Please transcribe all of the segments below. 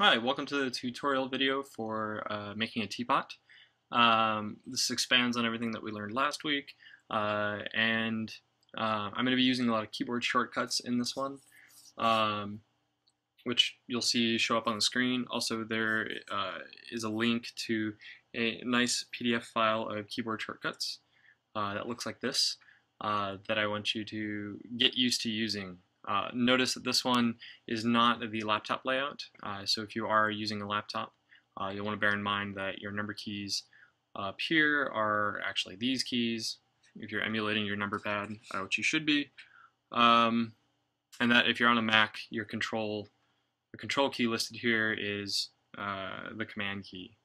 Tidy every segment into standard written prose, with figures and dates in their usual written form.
Hi, welcome to the tutorial video for making a teapot. This expands on everything that we learned last week, and I'm going to be using a lot of keyboard shortcuts in this one, which you'll see show up on the screen. Also, there is a link to a nice PDF file of keyboard shortcuts that looks like this that I want you to get used to using. Notice that this one is not the laptop layout, so if you are using a laptop, you'll want to bear in mind that your number keys up here are actually these keys, if you're emulating your number pad, which you should be, and that if you're on a Mac, the control key listed here is the command key.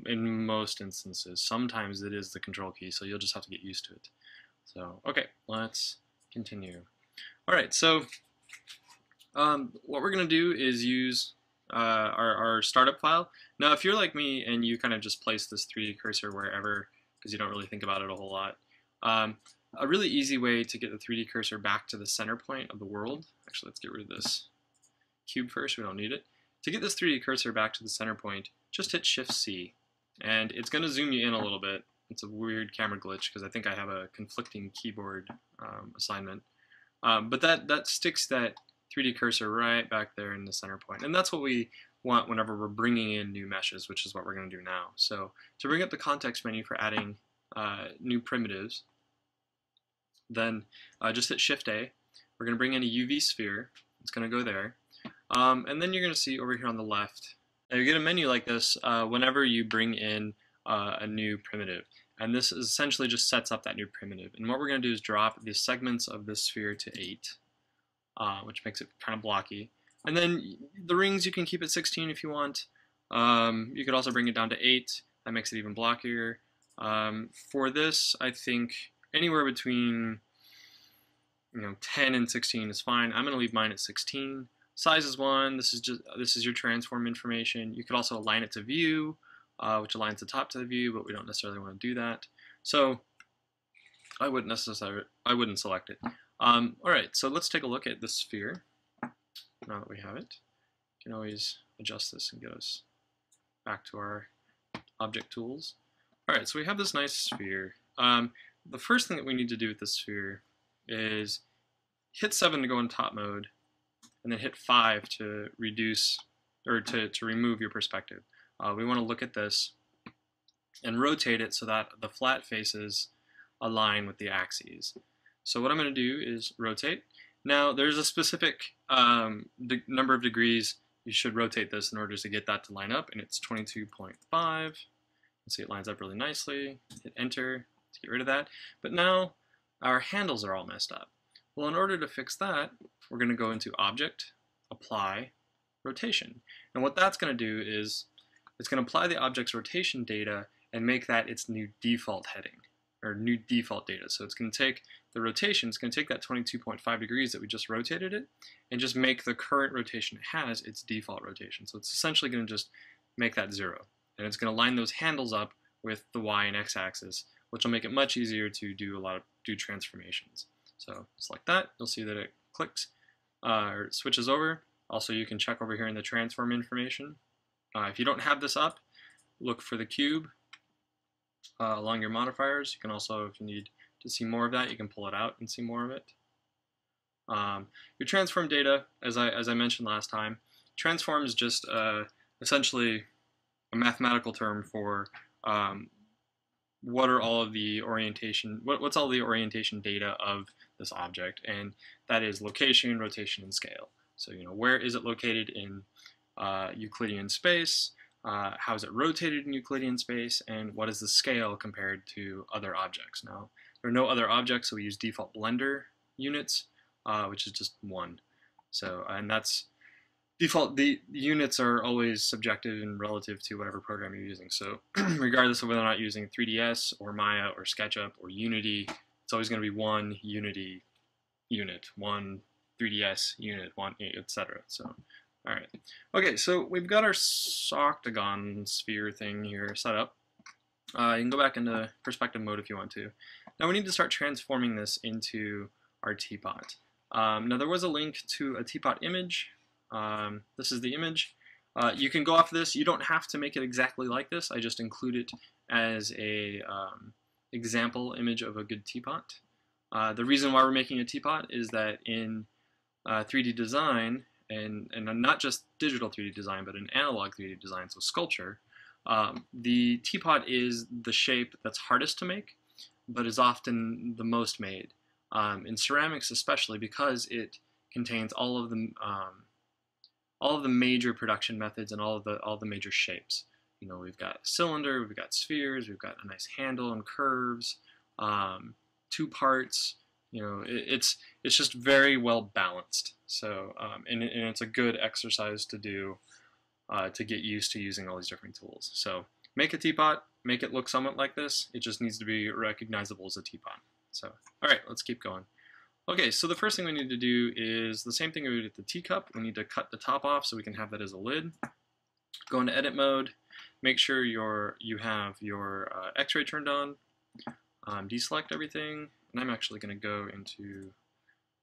In most instances, sometimes it is the control key, so you'll just have to get used to it. So, okay, let's continue. Alright, so what we're going to do is use our startup file. Now, if you're like me and you kind of just place this 3D cursor wherever, because you don't really think about it a whole lot, a really easy way to get the 3D cursor back to the center point of the world, actually let's get rid of this cube first, we don't need it. To get this 3D cursor back to the center point, just hit Shift-C, and it's going to zoom you in a little bit. It's a weird camera glitch because I think I have a conflicting keyboard assignment. But that sticks that 3D cursor right back there in the center point. And that's what we want whenever we're bringing in new meshes, which is what we're going to do now. So to bring up the context menu for adding new primitives, then just hit Shift-A. We're going to bring in a UV sphere. It's going to go there. And then you're going to see over here on the left, now you get a menu like this whenever you bring in a new primitive. And this essentially just sets up that new primitive. And what we're going to do is drop the segments of this sphere to 8, which makes it kind of blocky. And then the rings you can keep at 16 if you want. You could also bring it down to 8. That makes it even blockier. For this, I think anywhere between 10 and 16 is fine. I'm going to leave mine at 16. Size is 1. This is your transform information. You could also align it to view, which aligns the top to the view, but we don't necessarily want to do that. So I wouldn't select it. All right, so let's take a look at the sphere. Now that we have it, you can always adjust this and get us back to our object tools. All right, so we have this nice sphere. The first thing that we need to do with this sphere is hit 7 to go in top mode, and then hit 5 to reduce or to remove your perspective. We want to look at this and rotate it so that the flat faces align with the axes. So what I'm going to do is rotate. Now there's a specific number of degrees you should rotate this in order to get that to line up, and it's 22.5. See, it lines up really nicely. Hit enter to get rid of that. But now our handles are all messed up. Well, in order to fix that, we're going to go into Object, Apply, Rotation. And what that's going to do is it's going to apply the object's rotation data and make that its new default heading, or new default data. So it's going to take the rotation, it's going to take that 22.5 degrees that we just rotated it, and just make the current rotation it has its default rotation. So it's essentially going to just make that 0. And it's going to line those handles up with the Y and X axis, which will make it much easier to do transformations. So just like that, you'll see that it clicks, or switches over. Also, you can check over here in the transform information. If you don't have this up, look for the cube along your modifiers. You can also, if you need to see more of that, you can pull it out and see more of it. Your transform data, as I mentioned last time, transform is just essentially a mathematical term for what are all of the orientation, what's all the orientation data of this object, and that is location, rotation, and scale. So where is it located in Euclidean space, how is it rotated in Euclidean space, and what is the scale compared to other objects. Now, there are no other objects, so we use default blender units, which is just 1. So, and that's default. The units are always subjective and relative to whatever program you're using. So regardless of whether or not you're using 3ds or Maya or SketchUp or Unity, it's always going to be 1 Unity unit, 1 3ds unit, 1, etc. So all right. Okay, so we've got our octagon sphere thing here set up. You can go back into perspective mode if you want to. Now we need to start transforming this into our teapot. Now there was a link to a teapot image. This is the image. You can go off this. You don't have to make it exactly like this. I just include it as a example image of a good teapot. The reason why we're making a teapot is that in 3D design, and not just digital 3D design, but in analog 3D design, so sculpture, the teapot is the shape that's hardest to make, but is often the most made. In ceramics especially, because it contains all of the major production methods and all the major shapes. You know, we've got a cylinder, we've got spheres, we've got a nice handle and curves, two parts. You know, it's just very well balanced. So and it's a good exercise to do to get used to using all these different tools. So make a teapot, make it look somewhat like this. It just needs to be recognizable as a teapot. So all right, let's keep going. Okay, so the first thing we need to do is the same thing we did with the teacup. We need to cut the top off so we can have that as a lid. Go into edit mode. Make sure you have your X-ray turned on. Deselect everything. And I'm actually going to go into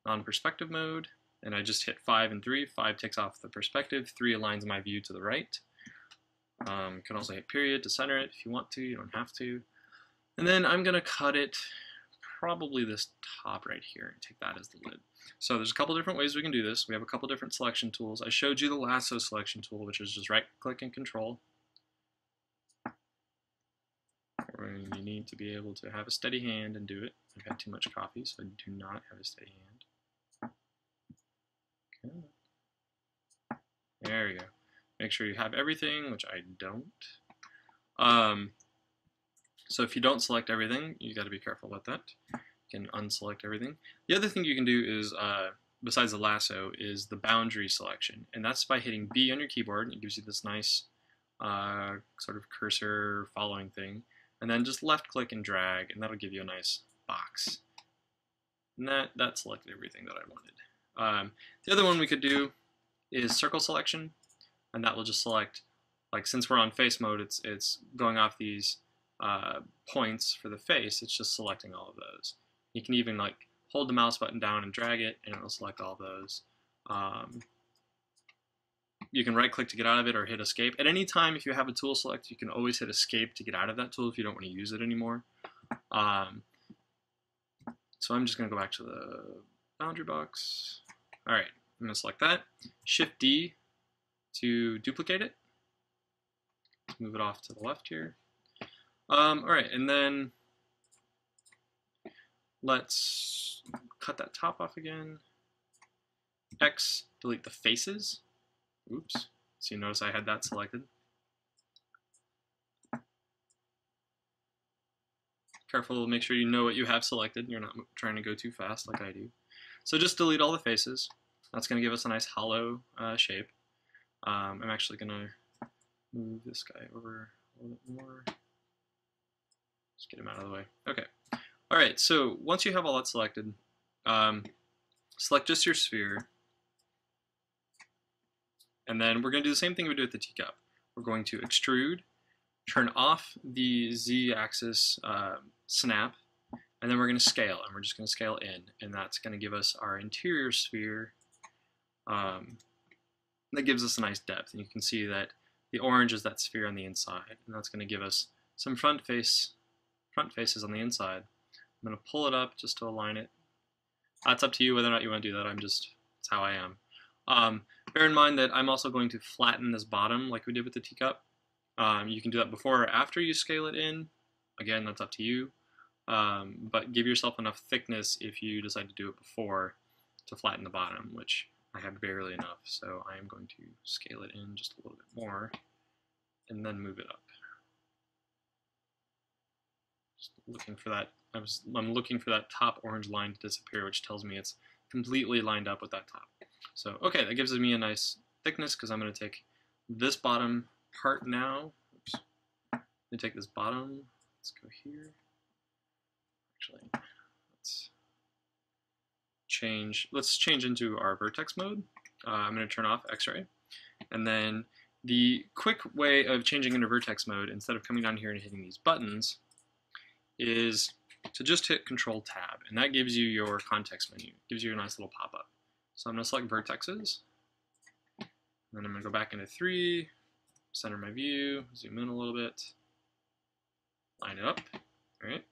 non-perspective mode. And I just hit 5 and 3. 5 takes off the perspective. 3 aligns my view to the right. You can also hit period to center it if you want to. You don't have to. And then I'm going to cut it probably this top right here and take that as the lid. So there's a couple different ways we can do this. We have a couple different selection tools. I showed you the lasso selection tool, which is just right click and control. You need to be able to have a steady hand and do it. I've had too much coffee, so I do not have a steady hand. Okay. There we go. Make sure you have everything, which I don't. So if you don't select everything, you got to be careful about that. You can unselect everything. The other thing you can do is, besides the lasso, is the boundary selection. And that's by hitting B on your keyboard. It gives you this nice sort of cursor following thing. And then just left click and drag, and that'll give you a nice box. And that selected everything that I wanted. The other one we could do is circle selection. And that will just select, like since we're on face mode, it's going off these points for the face. It's just selecting all of those. You can even like hold the mouse button down and drag it, and it will select all those. You can right click to get out of it or hit escape. At any time, if you have a tool select, you can always hit escape to get out of that tool if you don't want to use it anymore. So I'm just going to go back to the boundary box. All right, I'm going to select that. Shift D to duplicate it. Let's move it off to the left here. All right, and then let's cut that top off again. X, delete the faces. Oops. So you notice I had that selected. Careful, make sure you know what you have selected. You're not trying to go too fast like I do. So just delete all the faces. That's going to give us a nice hollow shape. I'm actually going to move this guy over a little bit more. Just get him out of the way. Okay. All right, so once you have all that selected, select just your sphere. And then we're going to do the same thing we did with the teacup. We're going to extrude, turn off the Z-axis snap, and then we're going to scale, and we're just going to scale in, and that's going to give us our interior sphere. That gives us a nice depth, and you can see that the orange is that sphere on the inside, and that's going to give us some front faces on the inside. I'm going to pull it up just to align it. That's up to you whether or not you want to do that. That's how I am. Bear in mind that I'm also going to flatten this bottom like we did with the teacup. You can do that before or after you scale it in. Again, that's up to you. But give yourself enough thickness if you decide to do it before to flatten the bottom, which I have barely enough. So I am going to scale it in just a little bit more and then move it up. Just looking for that. I'm looking for that top orange line to disappear, which tells me it's completely lined up with that top. So, okay, that gives me a nice thickness because I'm going to take this bottom part now. Oops. I'm going to take this bottom. Let's go here. Actually, let's change into our vertex mode. I'm going to turn off X-ray. And then the quick way of changing into vertex mode, instead of coming down here and hitting these buttons, is to just hit Control Tab, and that gives you your context menu. It gives you a nice little pop-up. So I'm going to select vertexes. Then I'm going to go back into 3, center my view, zoom in a little bit, line it up. All right.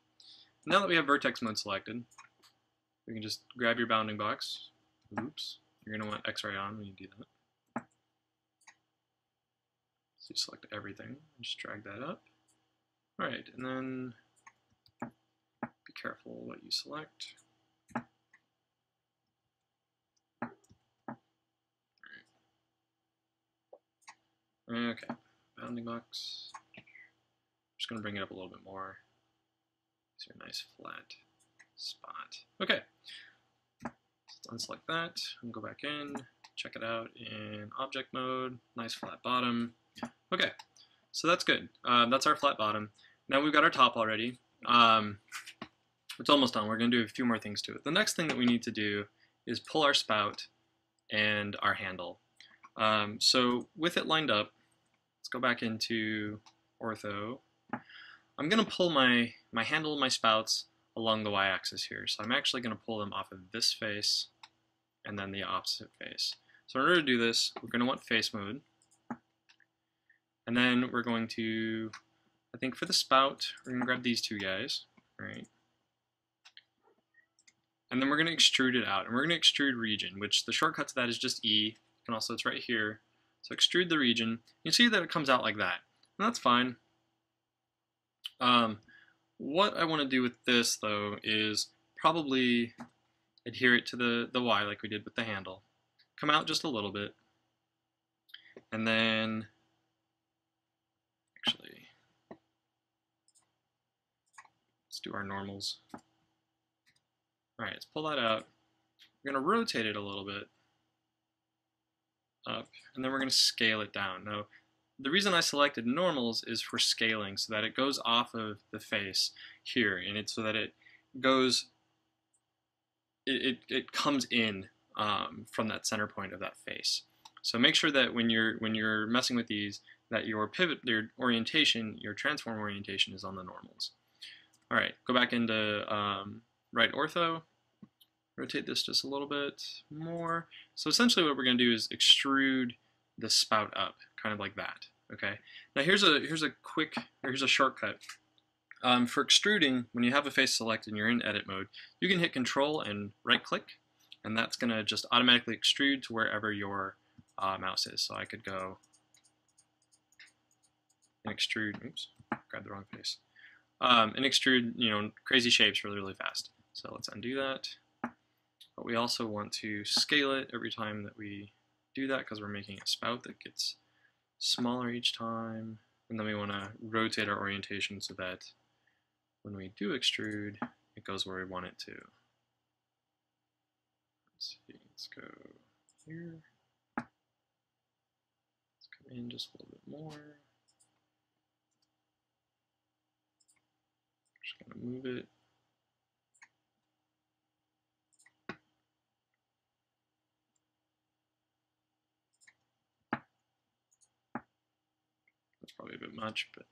Now that we have vertex mode selected, we can just grab your bounding box. Oops, you're going to want X-ray on when you do that. So you select everything, and just drag that up. All right, and then be careful what you select. Okay, bounding box. Just going to bring it up a little bit more. It's a nice flat spot. Okay, let's unselect that and go back in, check it out in object mode, nice flat bottom. Okay, so that's good. That's our flat bottom. Now we've got our top already. It's almost done. We're going to do a few more things to it. The next thing that we need to do is pull our spout and our handle. So with it lined up, let's go back into ortho. I'm going to pull my handle and my spouts along the y-axis here. So I'm actually going to pull them off of this face and then the opposite face. So in order to do this, we're going to want face mode. And then we're going to, I think for the spout, we're going to grab these two guys, right? And then we're going to extrude it out. And we're going to extrude region, which the shortcut to that is just E. And also it's right here. So extrude the region. You see that it comes out like that. And that's fine. What I want to do with this, though, is probably adhere it to the Y like we did with the handle. Come out just a little bit. And then, actually, let's do our normals. All right, let's pull that out. We're going to rotate it a little bit up, and then we're going to scale it down. Now, the reason I selected normals is for scaling, so that it goes off of the face here, and it's so that it goes, it comes in from that center point of that face. So make sure that when you're messing with these, that your pivot, your orientation, your transform orientation is on the normals. All right, go back into right ortho. Rotate this just a little bit more. So essentially what we're going to do is extrude the spout up, kind of like that. Okay. Now here's a shortcut. For extruding, when you have a face selected and you're in edit mode, you can hit Control and right click, and that's going to just automatically extrude to wherever your mouse is. So I could go and extrude. Oops, grabbed the wrong face. And extrude, crazy shapes really fast. So let's undo that. But we also want to scale it every time that we do that because we're making a spout that gets smaller each time. And then we want to rotate our orientation so that when we do extrude, it goes where we want it to. Let's see, let's go here. Let's come in just a little bit more. Just going to move it. Probably a bit much, but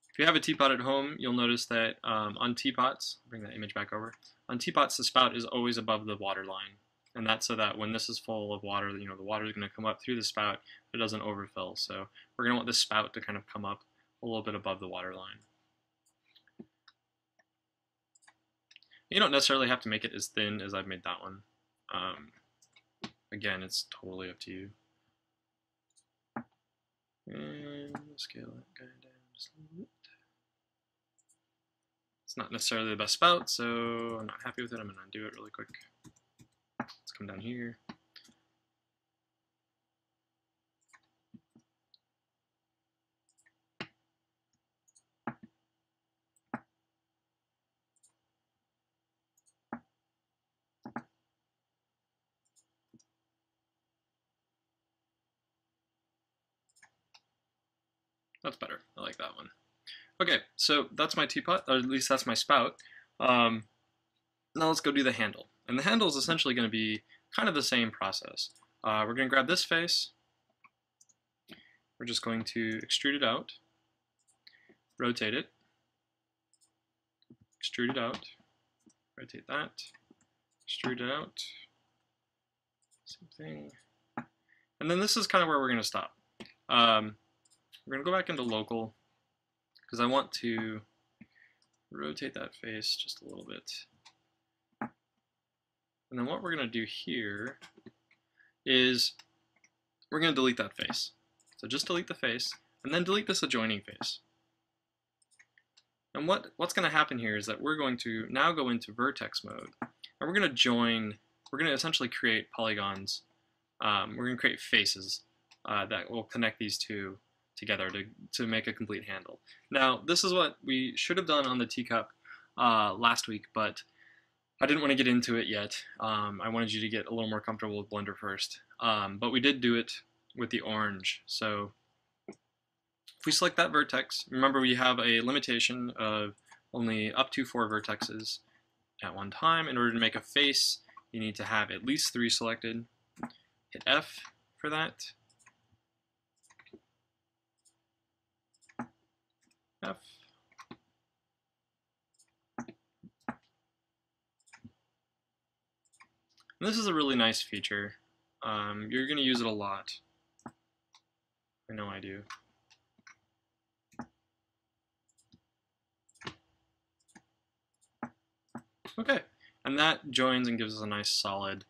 if you have a teapot at home, you'll notice that on teapots, bring that image back over, on teapots the spout is always above the water line, and that's so that when this is full of water, the water is going to come up through the spout, but it doesn't overfill. So we're going to want this spout to kind of come up a little bit above the water line. You don't necessarily have to make it as thin as I've made that one. Again, it's totally up to you. And scale that guy down just a little bit. It's not necessarily the best spout, so I'm not happy with it. I'm going to undo it really quick. Let's come down here. That's better. I like that one. Okay, so that's my teapot, or at least that's my spout. Now let's go do the handle. And the handle is essentially going to be kind of the same process. We're going to grab this face. We're just going to extrude it out, rotate it, extrude it out, rotate that, extrude it out, same thing, And then this is kind of where we're going to stop. We're going to go back into local because I want to rotate that face just a little bit. And then what we're going to do here is we're going to delete that face. So just delete the face and then delete this adjoining face. And what's going to happen here is that we're going to now go into vertex mode and we're going to join, we're going to essentially create polygons. We're going to create faces that will connect these two together to make a complete handle. Now, this is what we should have done on the teacup last week, but I didn't want to get into it yet. I wanted you to get a little more comfortable with Blender first. But we did do it with the orange. So if we select that vertex, remember we have a limitation of only up to 4 vertexes at one time. In order to make a face, you need to have at least 3 selected. Hit F for that. F. And this is a really nice feature. You're going to use it a lot. I know I do. Okay, and that joins and gives us a nice solid,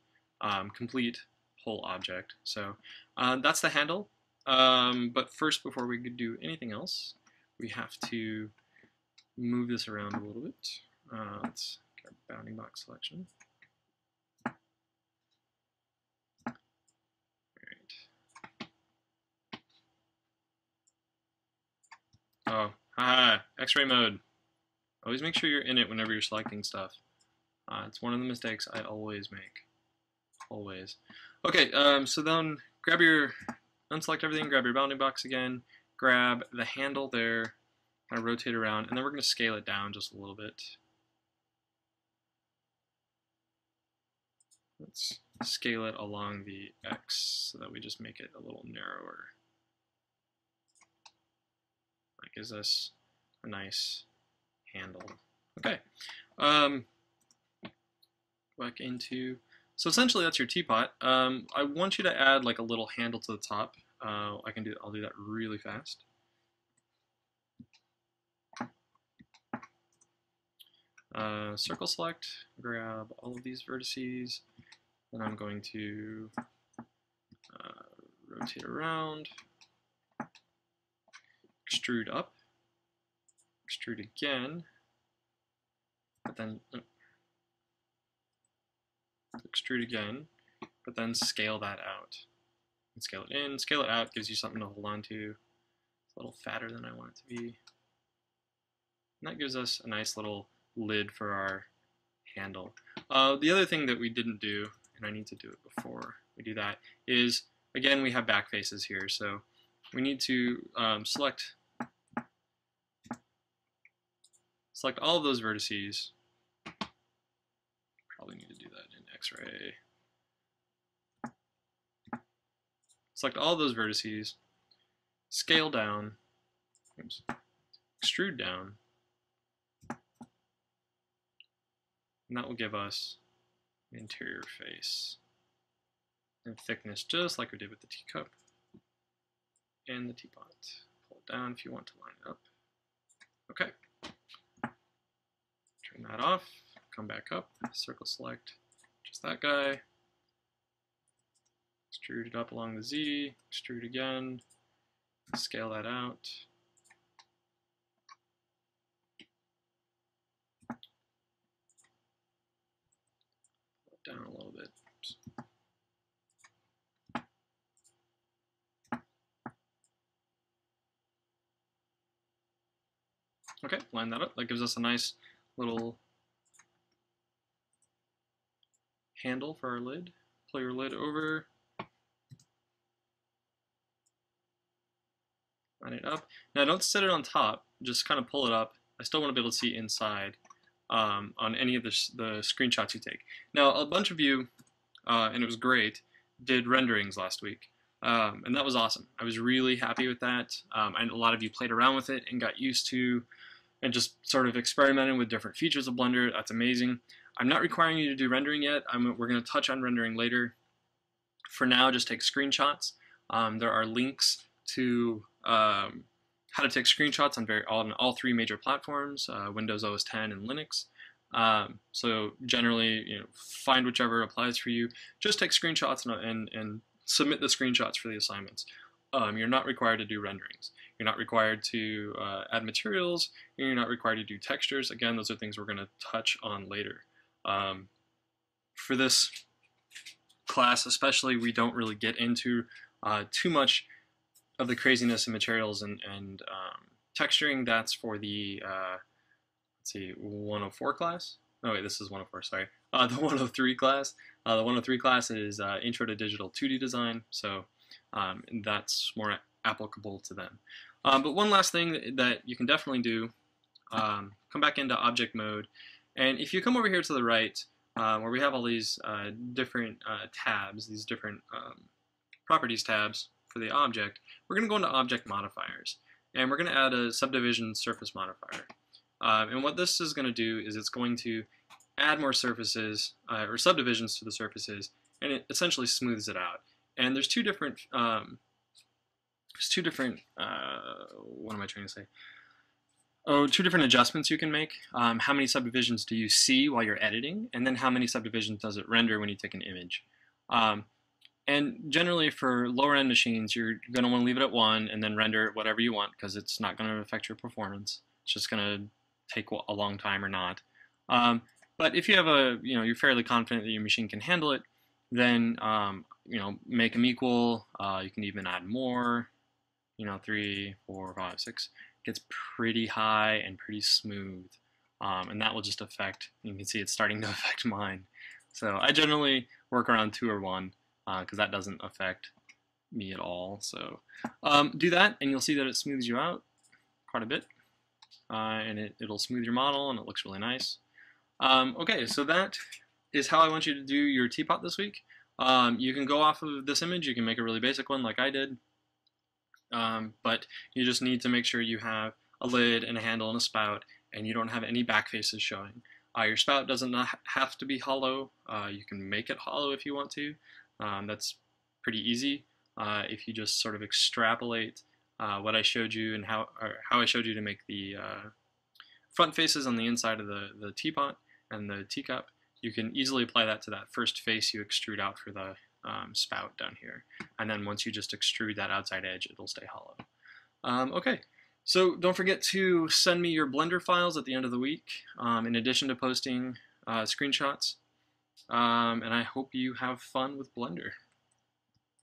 complete whole object. So that's the handle. But first, before we could do anything else, we have to move this around a little bit. Let's get our bounding box selection. Oh, X-ray mode. Always make sure you're in it whenever you're selecting stuff. It's one of the mistakes I always make. Always. Okay, so then unselect everything, grab your bounding box again, grab the handle there, kind of rotate around, and then we're going to scale it down just a little bit. Let's scale it along the X so that we just make it a little narrower. That gives us a nice handle. Okay. Back into, so essentially that's your teapot. I want you to add like a little handle to the top. I'll do that really fast. Circle select, grab all of these vertices, and I'm going to rotate around, extrude up, extrude again, but then extrude again, but then scale that out. And scale it in, scale it out gives you something to hold on to. It's a little fatter than I want it to be. And that gives us a nice little lid for our handle. The other thing that we didn't do, and I need to do it before we do that, is, again, we have back faces here, so we need to select all of those vertices. Probably need to do that in X-ray. Select all of those vertices, scale down, oops, extrude down, and that will give us an interior face and thickness just like we did with the teacup and the teapot. Pull it down if you want to line it up. Okay. Turn that off, come back up, circle select just that guy, extrude it up along the Z, extrude again, scale that out. Down a little bit. Oops. Okay, line that up. That gives us a nice little handle for our lid. Pull your lid over. Line it up. Now don't set it on top. Just kind of pull it up. I still want to be able to see inside. On any of the screenshots you take. Now, a bunch of you, and it was great, did renderings last week, and that was awesome. I was really happy with that, and a lot of you played around with it and got used to and just sort of experimented with different features of Blender. That's amazing. I'm not requiring you to do rendering yet. We're going to touch on rendering later. For now, just take screenshots. There are links to how to take screenshots on all three major platforms, Windows, OS 10, and Linux. So generally, find whichever applies for you. Just take screenshots and submit the screenshots for the assignments. You're not required to do renderings. You're not required to add materials. You're not required to do textures. Again, those are things we're going to touch on later. For this class especially, we don't really get into too much of the craziness in materials and texturing. That's for the, let's see, 104 class? Oh wait, this is 104, sorry. The 103 class. The 103 class is Intro to Digital 2D Design, so that's more applicable to them. But one last thing that you can definitely do, come back into object mode, and if you come over here to the right, where we have all these different tabs, these different properties tabs for the object, we're going to go into object modifiers, and we're going to add a subdivision surface modifier. And what this is going to do is it's going to add more surfaces or subdivisions to the surfaces, and it essentially smooths it out. And there's two different what am I trying to say? Oh, two different adjustments you can make. How many subdivisions do you see while you're editing, and then how many subdivisions does it render when you take an image? And generally for lower end machines, you're going to want to leave it at 1 and then render whatever you want, because it's not going to affect your performance. It's just going to take a long time or not. But if you have you're fairly confident that your machine can handle it, then make them equal. You can even add more. 3, 4, 5, 6. Gets pretty high and pretty smooth, and that will just affect. You can see it's starting to affect mine. So I generally work around 2 or 1 because that doesn't affect me at all. So do that, and you'll see that it smooths you out quite a bit, and it'll smooth your model, and it looks really nice. Okay, so that is how I want you to do your teapot this week. You can go off of this image. You can make a really basic one like I did. But you just need to make sure you have a lid and a handle and a spout, and you don't have any back faces showing. Your spout doesn't have to be hollow. You can make it hollow if you want to. That's pretty easy if you just sort of extrapolate what I showed you and how I showed you to make the front faces on the inside of the teapot and the teacup. You can easily apply that to that first face you extrude out for the spout down here, and then once you just extrude that outside edge, it'll stay hollow. Okay, so don't forget to send me your Blender files at the end of the week, in addition to posting screenshots, and I hope you have fun with Blender.